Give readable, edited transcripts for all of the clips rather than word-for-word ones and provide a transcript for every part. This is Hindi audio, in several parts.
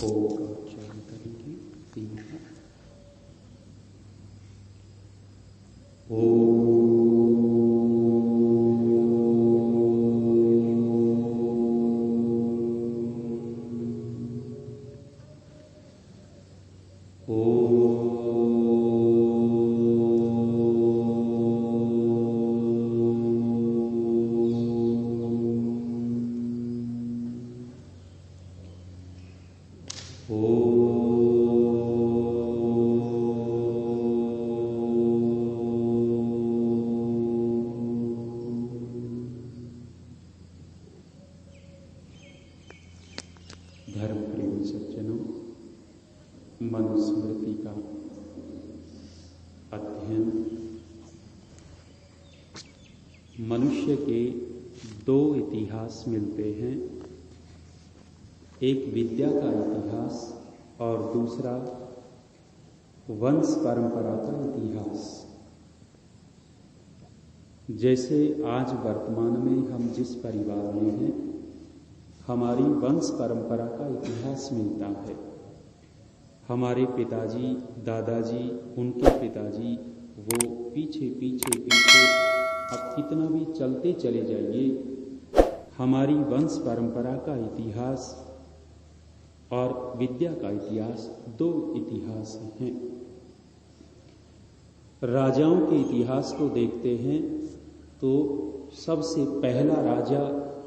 ओम का उच्चारण करेंगे 3 बार। धर्मप्रेमी सज्जनों, मनुस्मृति का अध्ययन मनुष्य के 2 इतिहास मिलते हैं, एक विद्या का इतिहास और दूसरा वंश परंपरा का इतिहास। जैसे आज वर्तमान में हम जिस परिवार में हैं, हमारी वंश परंपरा का इतिहास मिलता है। हमारे पिताजी, दादाजी, उनके पिताजी, वो पीछे पीछे पीछे अब कितना भी चलते चले जाइए, हमारी वंश परंपरा का इतिहास और विद्या का इतिहास 2 इतिहास हैं। राजाओं के इतिहास को देखते हैं तो सबसे पहला राजा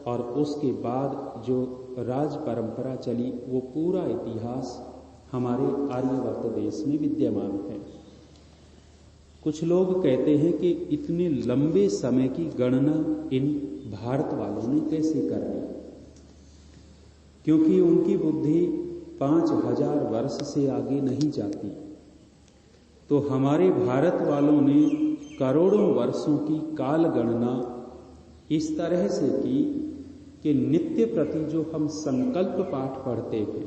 और उसके बाद जो राज परंपरा चली, वो पूरा इतिहास हमारे आर्यवर्त देश में विद्यमान है। कुछ लोग कहते हैं कि इतने लंबे समय की गणना इन भारत वालों ने कैसे कर ली, क्योंकि उनकी बुद्धि 5000 वर्ष से आगे नहीं जाती। तो हमारे भारत वालों ने करोड़ों वर्षों की काल गणना इस तरह से की कि नित्य प्रति जो हम संकल्प पाठ पढ़ते हैं,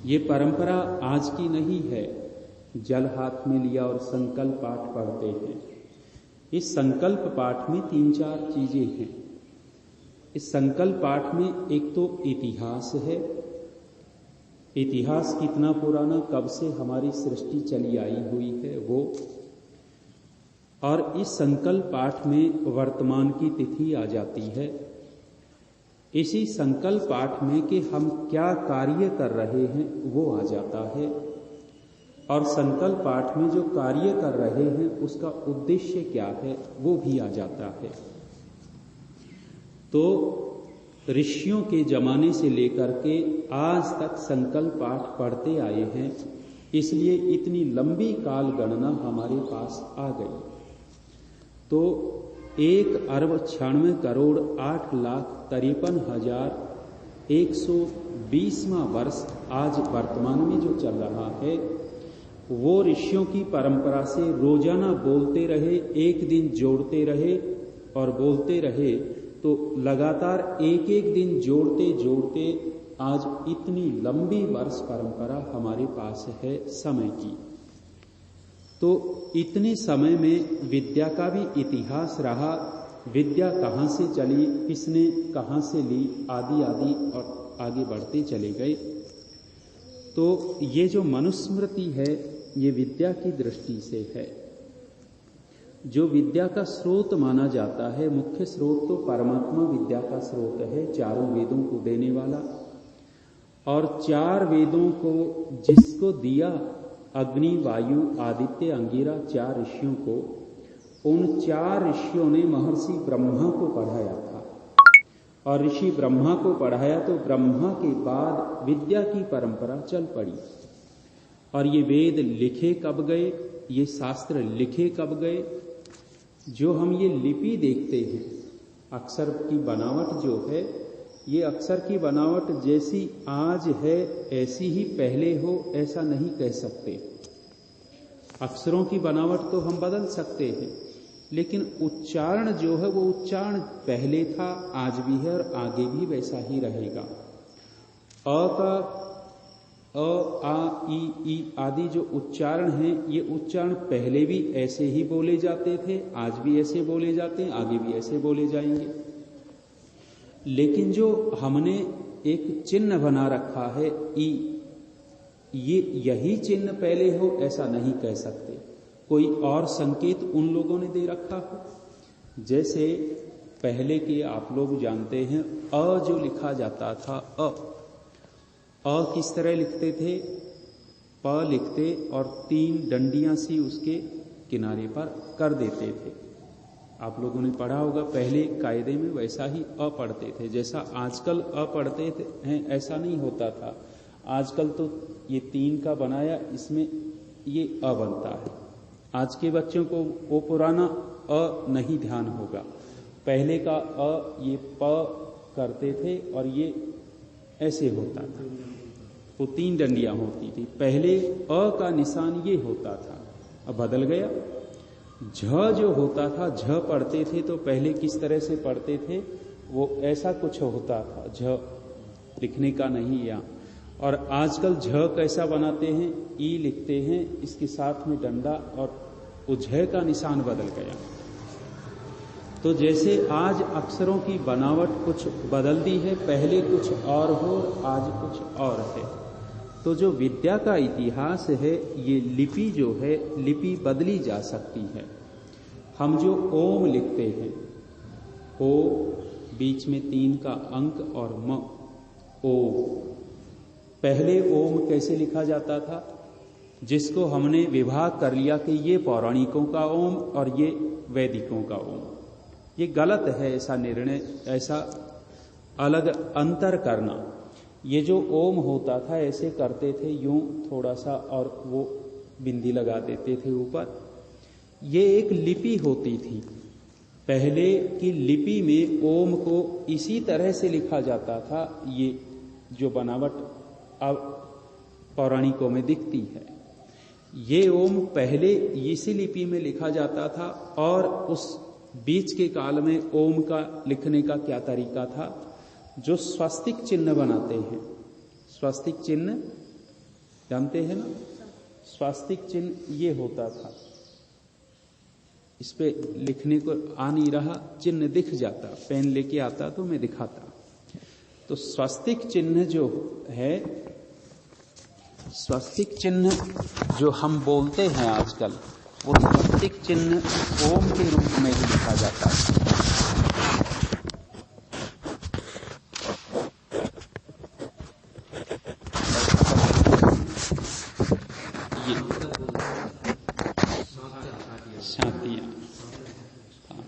ये परंपरा आज की नहीं है। जल हाथ में लिया और संकल्प पाठ पढ़ते हैं। इस संकल्प पाठ में 3-4 चीजें हैं। इस संकल्प पाठ में एक तो इतिहास है। इतिहास कितना पुराना, कब से हमारी सृष्टि चली आई हुई है वो। और इस संकल्प पाठ में वर्तमान की तिथि आ जाती है। इसी संकल्प पाठ में कि हम क्या कार्य कर रहे हैं वो आ जाता है। और संकल्प पाठ में जो कार्य कर रहे हैं उसका उद्देश्य क्या है वो भी आ जाता है। तो ऋषियों के जमाने से लेकर के आज तक संकल्प पाठ पढ़ते आए हैं, इसलिए इतनी लंबी काल गणना हमारे पास आ गई। तो 1,48,53,120वां वर्ष आज वर्तमान में जो चल रहा है, वो ऋषियों की परंपरा से रोजाना बोलते रहे, एक दिन जोड़ते रहे और बोलते रहे, तो लगातार एक दिन जोड़ते जोड़ते आज इतनी लंबी वर्ष परंपरा हमारे पास है समय की। तो इतने समय में विद्या का भी इतिहास रहा। विद्या कहाँ से चली, किसने कहाँ से ली, आदि आदि और आगे बढ़ते चले गए। तो ये जो मनुस्मृति है, ये विद्या की दृष्टि से है। जो विद्या का स्रोत माना जाता है, मुख्य स्रोत तो परमात्मा विद्या का स्रोत है, 4 वेदों को देने वाला। और 4 वेदों को जिसको दिया, अग्नि, वायु, आदित्य, अंगिरा, 4 ऋषियों को, उन 4 ऋषियों ने महर्षि ब्रह्मा को पढ़ाया था। और ऋषि ब्रह्मा को पढ़ाया तो ब्रह्मा के बाद विद्या की परंपरा चल पड़ी। और ये वेद लिखे कब गए, ये शास्त्र लिखे कब गए? जो हम ये लिपि देखते हैं, अक्षर की बनावट जो है, ये अक्षर की बनावट जैसी आज है ऐसी ही पहले हो, ऐसा नहीं कह सकते। अक्षरों की बनावट तो हम बदल सकते हैं, लेकिन उच्चारण जो है वो उच्चारण पहले था, आज भी है और आगे भी वैसा ही रहेगा। अ का अ, आ, ई आदि जो उच्चारण हैं, ये उच्चारण पहले भी ऐसे ही बोले जाते थे, आज भी ऐसे बोले जाते हैं, आगे भी ऐसे बोले जाएंगे। लेकिन जो हमने एक चिन्ह बना रखा है ई, ये यही चिन्ह पहले हो ऐसा नहीं कह सकते, कोई और संकेत उन लोगों ने दे रखा हो। जैसे पहले के आप लोग जानते हैं अ जो लिखा जाता था, अ किस तरह लिखते थे, प लिखते और 3 डंडियां सी उसके किनारे पर कर देते थे। आप लोगों ने पढ़ा होगा, पहले कायदे में वैसा ही अ पढ़ते थे। जैसा आजकल अ पढ़ते हैं ऐसा नहीं होता था। आजकल तो ये 3 का बनाया, इसमें ये अ बनता है। आज के बच्चों को वो पुराना अ नहीं ध्यान होगा। पहले का अ ये प करते थे और ये ऐसे होता था, वो 3 डंडियां होती थी। पहले अ का निशान ये होता था, अब बदल गया। झ जो होता था, झ पढ़ते थे तो पहले किस तरह से पढ़ते थे, वो ऐसा कुछ होता था, झ लिखने का नहीं या। और आजकल झ कैसा बनाते हैं, ई लिखते हैं, इसके साथ में डंडा और वो झ का निशान बदल गया। तो जैसे आज अक्षरों की बनावट कुछ बदल दी है, पहले कुछ और हो, आज कुछ और है। तो जो विद्या का इतिहास है, ये लिपि जो है, लिपि बदली जा सकती है। हम जो ओम लिखते हैं, ओ बीच में 3 का अंक और म, ओ, पहले ओम कैसे लिखा जाता था, जिसको हमने विभाग कर लिया कि ये पौराणिकों का ओम और ये वैदिकों का ओम। ये गलत है, ऐसा निर्णय, ऐसा अलग अंतर करना। ये जो ओम होता था ऐसे करते थे, यूं थोड़ा सा और वो बिंदी लगा देते थे ऊपर। ये एक लिपि होती थी। पहले की लिपि में ओम को इसी तरह से लिखा जाता था। ये जो बनावट अब पौराणिकों में दिखती है, ये ओम पहले इसी लिपि में लिखा जाता था। और उस बीच के काल में ओम का लिखने का क्या तरीका था, जो स्वस्तिक चिन्ह बनाते हैं, स्वस्तिक चिन्ह जानते हैं ना, स्वस्तिक चिन्ह ये होता था। इस पे लिखने को आ नहीं रहा, चिन्ह दिख जाता, पेन लेके आता तो मैं दिखाता। तो स्वस्तिक चिन्ह जो है, स्वस्तिक चिन्ह जो हम बोलते हैं आजकल, वो स्वस्तिक चिन्ह ओम के रूप में ही लिखा जाता है।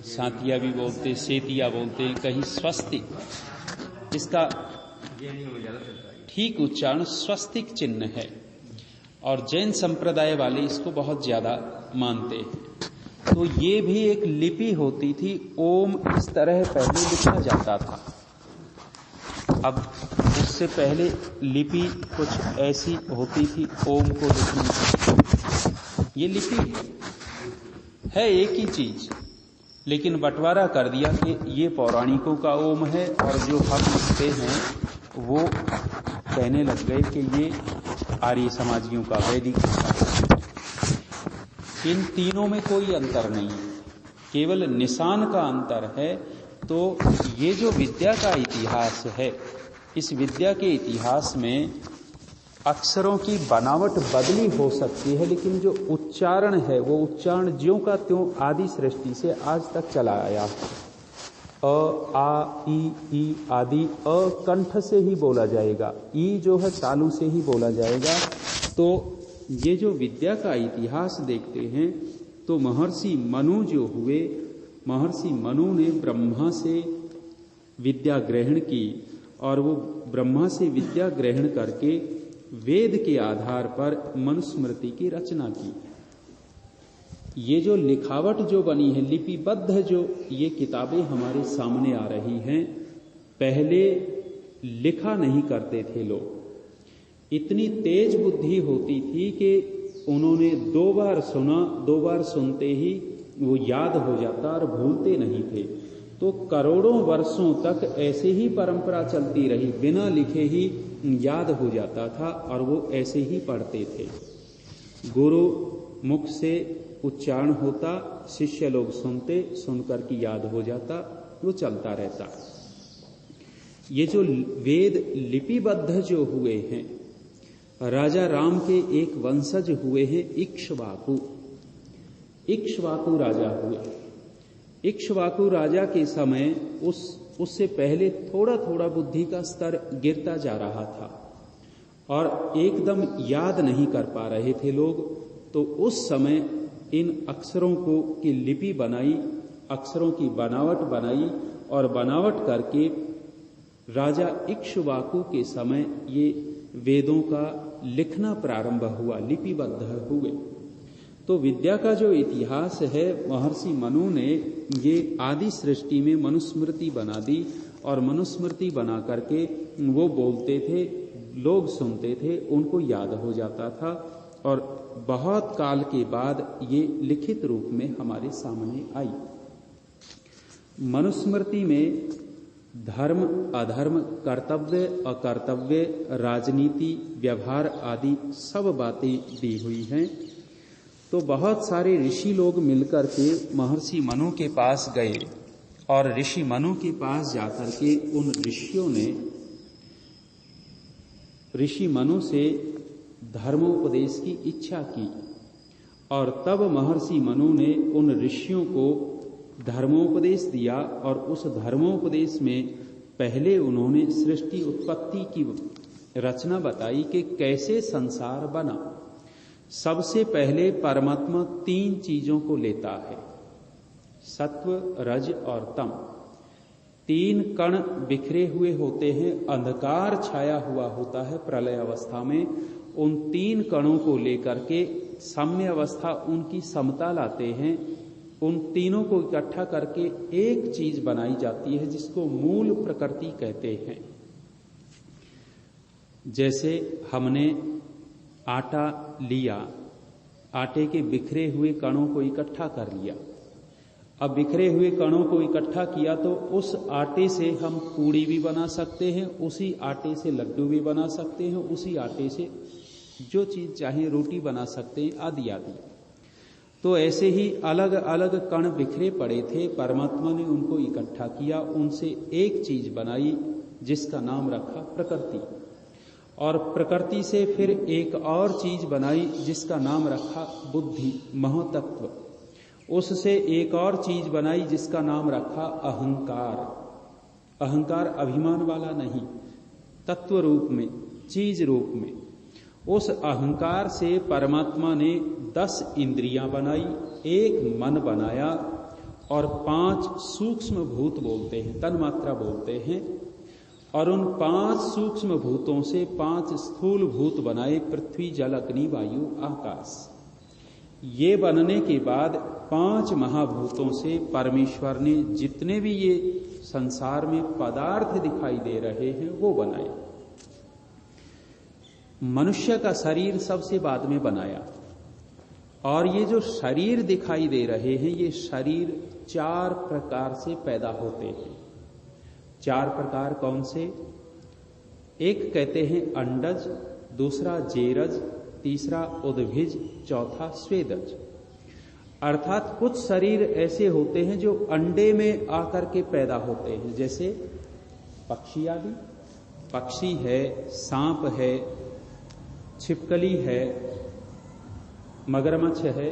सातिया भी बोलते, सेतिया बोलते हैं, कहीं स्वस्तिक, इसका ठीक उच्चारण स्वस्तिक चिन्ह है। और जैन संप्रदाय वाले इसको बहुत ज्यादा मानते हैं। तो ये भी एक लिपि होती थी। ओम इस तरह पहले लिखा जाता था। अब उससे पहले लिपि कुछ ऐसी होती थी, ओम को लिखने की। ये लिपि है एक ही चीज, लेकिन बंटवारा कर दिया कि ये पौराणिकों का ओम है और जो हम लिखते हैं वो कहने लग गए कि ये आर्य समाजियों का, वैदिक का। इन तीनों में कोई अंतर नहीं है, केवल निशान का अंतर है। तो ये जो विद्या का इतिहास है, इस विद्या के इतिहास में अक्षरों की बनावट बदली हो सकती है, लेकिन जो उच्चारण है वो उच्चारण ज्यों का त्यों आदि सृष्टि से आज तक चला आया। अ, आ, ई आदि अ कंठ से ही बोला जाएगा, ई जो है तालु से ही बोला जाएगा। तो ये जो विद्या का इतिहास देखते हैं, तो महर्षि मनु जो हुए, महर्षि मनु ने ब्रह्मा से विद्या ग्रहण की और वो ब्रह्मा से विद्या ग्रहण करके वेद के आधार पर मनुस्मृति की रचना की। ये जो लिखावट जो बनी है, लिपिबद्ध जो ये किताबें हमारे सामने आ रही हैं, पहले लिखा नहीं करते थे लोग। इतनी तेज बुद्धि होती थी कि उन्होंने 2 बार सुना, 2 बार सुनते ही वो याद हो जाता और भूलते नहीं थे। तो करोड़ों वर्षों तक ऐसे ही परंपरा चलती रही, बिना लिखे ही याद हो जाता था और वो ऐसे ही पढ़ते थे। गुरु मुख से उच्चारण होता, शिष्य लोग सुनते, सुनकर की याद हो जाता, वो चलता रहता। ये जो वेद लिपिबद्ध जो हुए हैं, राजा राम के एक वंशज हुए हैं इक्ष्वाकु। इक्ष्वाकु राजा हुए। इक्ष्वाकु राजा के समय उससे पहले थोड़ा थोड़ा बुद्धि का स्तर गिरता जा रहा था और एकदम याद नहीं कर पा रहे थे लोग। तो उस समय इन अक्षरों को की लिपि बनाई, अक्षरों की बनावट बनाई और बनावट करके राजा इक्ष्वाकु के समय ये वेदों का लिखना प्रारंभ हुआ, लिपिबद्ध हुए। तो विद्या का जो इतिहास है, महर्षि मनु ने ये आदि सृष्टि में मनुस्मृति बना दी और मनुस्मृति बना करके वो बोलते थे, लोग सुनते थे, उनको याद हो जाता था और बहुत काल के बाद ये लिखित रूप में हमारे सामने आई। मनुस्मृति में धर्म अधर्म, कर्तव्य अकर्तव्य, राजनीति, व्यवहार आदि सब बातें दी हुई हैं। तो बहुत सारे ऋषि लोग मिलकर के महर्षि मनु के पास गए और ऋषि मनु के पास जाकर के उन ऋषियों ने ऋषि मनु से धर्मोपदेश की इच्छा की और तब महर्षि मनु ने उन ऋषियों को धर्मोपदेश दिया और उस धर्मोपदेश में पहले उन्होंने सृष्टि उत्पत्ति की रचना बताई कि कैसे संसार बना। सबसे पहले परमात्मा 3 चीजों को लेता है, सत्व, रज और तम। 3 कण बिखरे हुए होते हैं, अंधकार छाया हुआ होता है प्रलय अवस्था में। उन 3 कणों को लेकर के साम्य अवस्था उनकी समता लाते हैं। उन तीनों को इकट्ठा करके एक चीज बनाई जाती है जिसको मूल प्रकृति कहते हैं। जैसे हमने आटा लिया, आटे के बिखरे हुए कणों को इकट्ठा कर लिया। अब बिखरे हुए कणों को इकट्ठा किया तो उस आटे से हम पूड़ी भी बना सकते हैं, उसी आटे से लड्डू भी बना सकते हैं, उसी आटे से जो चीज चाहे रोटी बना सकते हैं, आदि आदि। तो ऐसे ही अलग अलग कण बिखरे पड़े थे, परमात्मा ने उनको इकट्ठा किया, उनसे एक चीज बनाई जिसका नाम रखा प्रकृति। और प्रकृति से फिर एक और चीज बनाई जिसका नाम रखा बुद्धि, महतत्व। उससे एक और चीज बनाई जिसका नाम रखा अहंकार। अहंकार अभिमान वाला नहीं, तत्व रूप में, चीज रूप में। उस अहंकार से परमात्मा ने 10 इंद्रियां बनाई, 1 मन बनाया और 5 सूक्ष्म भूत बोलते हैं, तन्मात्रा बोलते हैं। और उन 5 सूक्ष्म भूतों से 5 स्थूल भूत बनाए, पृथ्वी, जल, अग्नि, वायु, आकाश। ये बनने के बाद 5 महाभूतों से परमेश्वर ने जितने भी ये संसार में पदार्थ दिखाई दे रहे हैं वो बनाए। मनुष्य का शरीर सबसे बाद में बनाया। और ये जो शरीर दिखाई दे रहे हैं, ये शरीर 4 प्रकार से पैदा होते हैं। 4 प्रकार कौन से? एक कहते हैं अंडज, दूसरा जेरज, तीसरा उद्भिज, चौथा स्वेदज। अर्थात कुछ शरीर ऐसे होते हैं जो अंडे में आकर के पैदा होते हैं, जैसे पक्षी आदि। पक्षी है, सांप है, छिपकली है, मगरमच्छ है।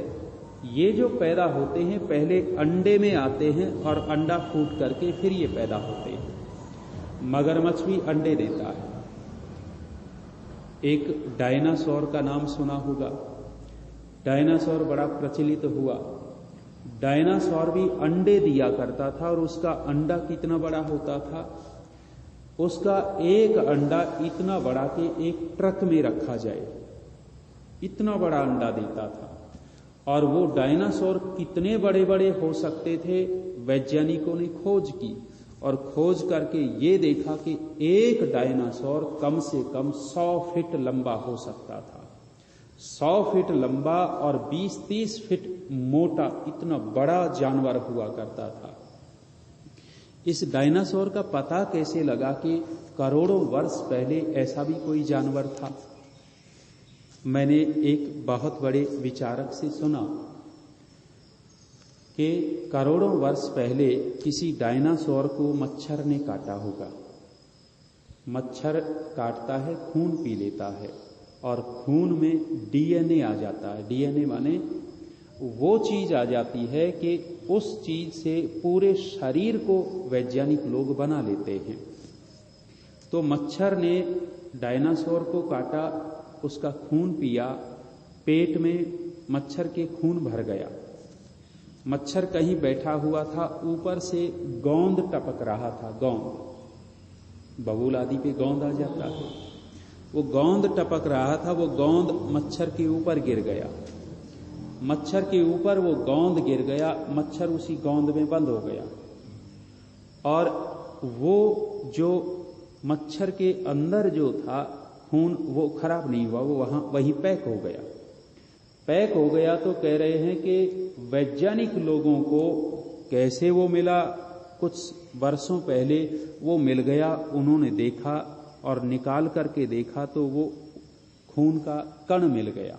ये जो पैदा होते हैं पहले अंडे में आते हैं और अंडा फूट करके फिर ये पैदा होते हैं। मगरमच्छ भी अंडे देता है। एक डायनासोर का नाम सुना होगा। डायनासोर बड़ा प्रचलित हुआ। डायनासोर भी अंडे दिया करता था और उसका अंडा कितना बड़ा होता था? उसका एक अंडा इतना बड़ा कि एक ट्रक में रखा जाए, इतना बड़ा अंडा देता था। और वो डायनासोर कितने बड़े बड़े हो सकते थे, वैज्ञानिकों ने खोज की और खोज करके ये देखा कि एक डायनासोर कम से कम 100 फीट लंबा हो सकता था। 100 फीट लंबा और 20-30 फीट मोटा, इतना बड़ा जानवर हुआ करता था। इस डायनासोर का पता कैसे लगा कि करोड़ों वर्ष पहले ऐसा भी कोई जानवर था? मैंने एक बहुत बड़े विचारक से सुना कि करोड़ों वर्ष पहले किसी डायनासोर को मच्छर ने काटा होगा मच्छर काटता है, खून पी लेता है और खून में डीएनए आ जाता है। डीएनए माने वो चीज आ जाती है कि उस चीज से पूरे शरीर को वैज्ञानिक लोग बना लेते हैं। तो मच्छर ने डायनासोर को काटा, उसका खून पिया, पेट में मच्छर के खून भर गया। मच्छर कहीं बैठा हुआ था, ऊपर से गोंद टपक रहा था। गोंद, बबूल आदि पे गोंद आ जाता है, वो गोंद टपक रहा था। वो गोंद मच्छर के ऊपर गिर गया। मच्छर के ऊपर वो गोंद गिर गया, मच्छर उसी गोंद में बंद हो गया और वो जो मच्छर के अंदर जो था खून वो खराब नहीं हुआ, वो वहीं पैक हो गया। पैक हो गया तो कह रहे हैं कि वैज्ञानिक लोगों को कैसे वो मिला, कुछ वर्षों पहले वो मिल गया। उन्होंने देखा और निकाल करके देखा तो वो खून का कण मिल गया।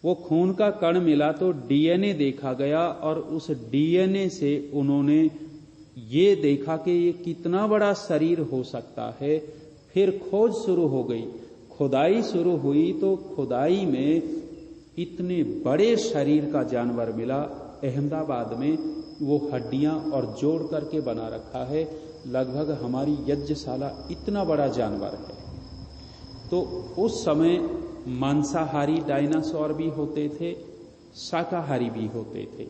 वो खून का कण मिला तो डीएनए देखा गया और उस डीएनए से उन्होंने ये देखा कि ये कितना बड़ा शरीर हो सकता है। फिर खोज शुरू हो गई, खुदाई शुरू हुई तो खुदाई में इतने बड़े शरीर का जानवर मिला। अहमदाबाद में वो हड्डियां और जोड़ करके बना रखा है, लगभग हमारी यज्ञशाला इतना बड़ा जानवर है। तो उस समय मांसाहारी डायनासोर भी होते थे, शाकाहारी भी होते थे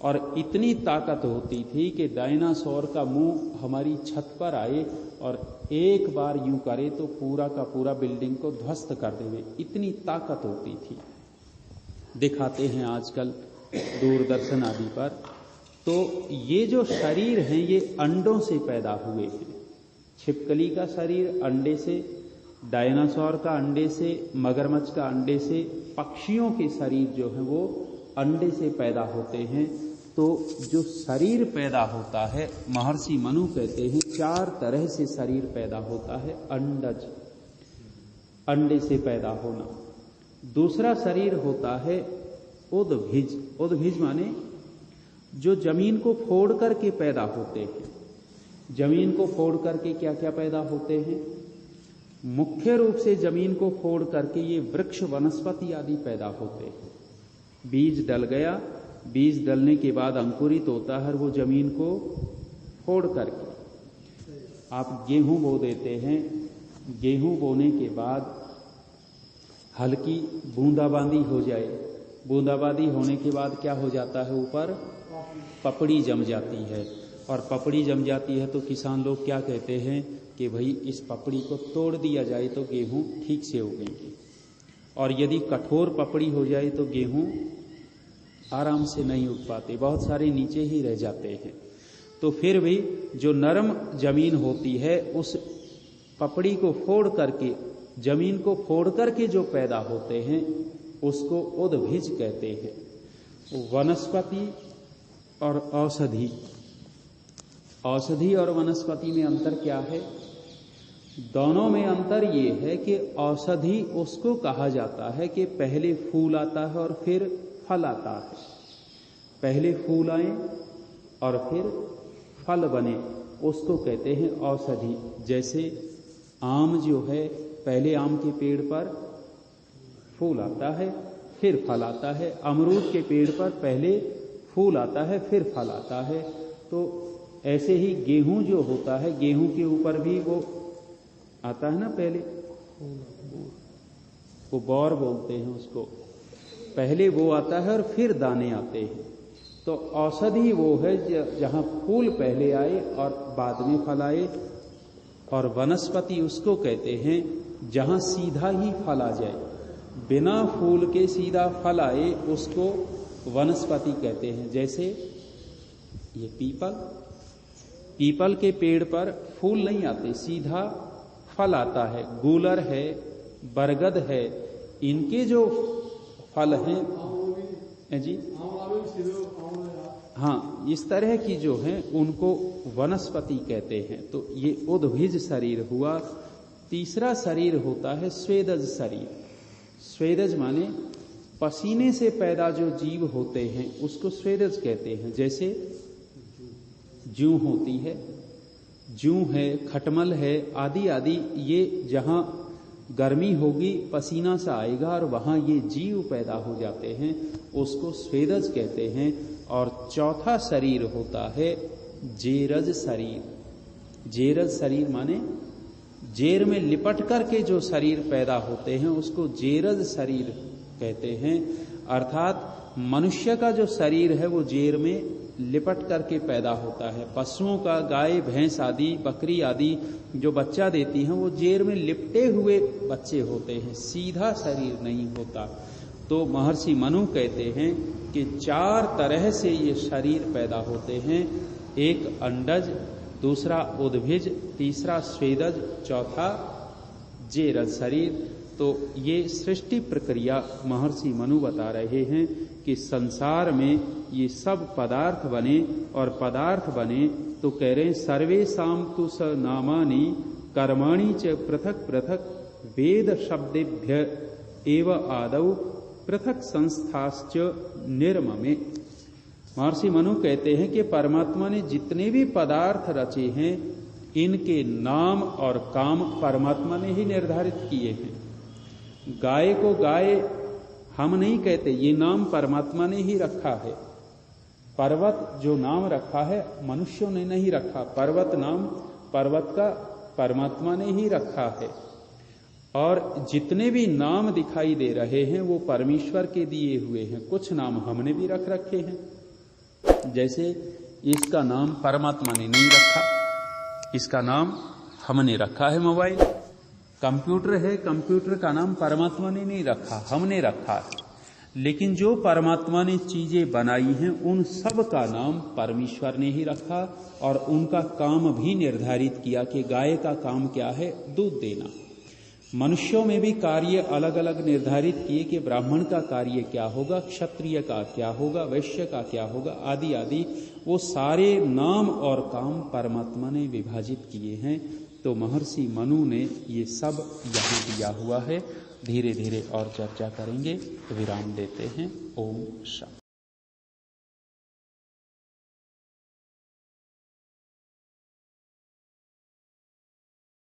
और इतनी ताकत होती थी कि डायनासोर का मुंह हमारी छत पर आए और एक बार यूं करे तो पूरा का पूरा बिल्डिंग को ध्वस्त कर देवे, इतनी ताकत होती थी। दिखाते हैं आजकल दूरदर्शन आदि पर। तो ये जो शरीर हैं ये अंडों से पैदा हुए हैं। छिपकली का शरीर अंडे से, डायनासोर का अंडे से, मगरमच्छ का अंडे से, पक्षियों के शरीर जो है वो अंडे से पैदा होते हैं। तो जो शरीर पैदा होता है, महर्षि मनु कहते हैं 4 तरह से शरीर पैदा होता है। अंडज, अंडे से पैदा होना। दूसरा शरीर होता है उद्भिज। उद्भिज माने जो जमीन को फोड़ करके पैदा होते हैं। जमीन को फोड़ करके क्या क्या पैदा होते हैं? मुख्य रूप से जमीन को फोड़ करके ये वृक्ष, वनस्पति आदि पैदा होते हैं। बीज डल गया, बीज डलने के बाद अंकुरित होता है, वो जमीन को फोड़ करके आप गेहूं बो देते हैं। गेहूं बोने के बाद हल्की बूंदाबांदी हो जाए, बूंदाबांदी होने के बाद क्या हो जाता है, ऊपर पपड़ी जम जाती है और पपड़ी जम जाती है तो किसान लोग क्या कहते हैं कि भाई इस पपड़ी को तोड़ दिया जाए तो गेहूं ठीक से उगेंगे, और यदि कठोर पपड़ी हो जाए तो गेहूं आराम से नहीं उग पाते, बहुत सारे नीचे ही रह जाते हैं। तो फिर भी जो नरम जमीन होती है उस पपड़ी को फोड़ करके, जमीन को फोड़ करके जो पैदा होते हैं उसको उद्भिज कहते हैं। वनस्पति और औषधि, औषधि और वनस्पति में अंतर क्या है? दोनों में अंतर ये है कि औषधि उसको कहा जाता है कि पहले फूल आता है और फिर फल आता है। पहले फूल आए और फिर फल बने, उसको कहते हैं औषधि। जैसे आम जो है, पहले आम के पेड़ पर फूल आता है फिर फल आता है। अमरूद के पेड़ पर पहले फूल आता है फिर फल आता है। तो ऐसे ही गेहूं जो होता है, गेहूं के ऊपर भी वो आता है ना, पहले वो बौर बोलते हैं उसको, पहले वो आता है और फिर दाने आते हैं। तो औषधि वो है जहां फूल पहले आए और बाद में फल आए, और वनस्पति उसको कहते हैं जहां सीधा ही फल आ जाए, बिना फूल के सीधा फल आए उसको वनस्पति कहते हैं। जैसे ये पीपल, पीपल के पेड़ पर फूल नहीं आते, सीधा फल आता है। गूलर है, बरगद है, इनके जो फल हैं जी, हाँ, इस तरह की जो हैं उनको वनस्पति कहते हैं। तो ये उद्भिज शरीर हुआ। तीसरा शरीर होता है स्वेदज शरीर। स्वेदज माने पसीने से पैदा जो जीव होते हैं उसको स्वेदज कहते हैं। जैसे जूं होती है, जूं है, खटमल है, आदि आदि, ये जहां गर्मी होगी पसीना सा आएगा और वहां ये जीव पैदा हो जाते हैं, उसको स्वेदज कहते हैं। और चौथा शरीर होता है जेरज शरीर। जेरज शरीर माने जेर में लिपट करके जो शरीर पैदा होते हैं उसको जेरज शरीर कहते हैं। अर्थात मनुष्य का जो शरीर है वो जेर में लिपट करके पैदा होता है। पशुओं का, गाय भैंस आदि, बकरी आदि जो बच्चा देती हैं वो जेर में लिपटे हुए बच्चे होते हैं, सीधा शरीर नहीं होता। तो महर्षि मनु कहते हैं कि 4 तरह से ये शरीर पैदा होते हैं। एक अंडज, दूसरा उद्भिज, तीसरा स्वेदज, चौथा जेरज शरीर। तो ये सृष्टि प्रक्रिया महर्षि मनु बता रहे हैं कि संसार में ये सब पदार्थ बने, और पदार्थ बने तो कह रहे हैं सर्वेषां तु स नामानि कर्माणि च पृथक पृथक वेद शब्देभ्य एव आदौ पृथक संस्थाश्च निर्ममे। महर्षि मनु कहते हैं कि परमात्मा ने जितने भी पदार्थ रचे हैं इनके नाम और काम परमात्मा ने ही निर्धारित किए हैं। गाय को गाय हम नहीं कहते, ये नाम परमात्मा ने ही रखा है। पर्वत जो नाम रखा है मनुष्यों ने नहीं रखा, पर्वत नाम पर्वत का परमात्मा ने ही रखा है। और जितने भी नाम दिखाई दे रहे हैं वो परमेश्वर के दिए हुए हैं। कुछ नाम हमने भी रख रखे हैं, जैसे इसका नाम परमात्मा ने नहीं रखा, इसका नाम हमने रखा है मोबाइल। कंप्यूटर है, कंप्यूटर का नाम परमात्मा ने नहीं रखा, हमने रखा है। लेकिन जो परमात्मा ने चीजें बनाई हैं उन सब का नाम परमेश्वर ने ही रखा, और उनका काम भी निर्धारित किया कि गाय का काम क्या है, दूध देना। मनुष्यों में भी कार्य अलग अलग निर्धारित किए कि ब्राह्मण का कार्य क्या होगा, क्षत्रिय का क्या होगा, वैश्य का क्या होगा, आदि आदि। वो सारे नाम और काम परमात्मा ने विभाजित किए हैं। तो महर्षि मनु ने ये सब यहाँ दिया हुआ है। धीरे धीरे और चर्चा करेंगे, तो विराम देते हैं। ओम शांति।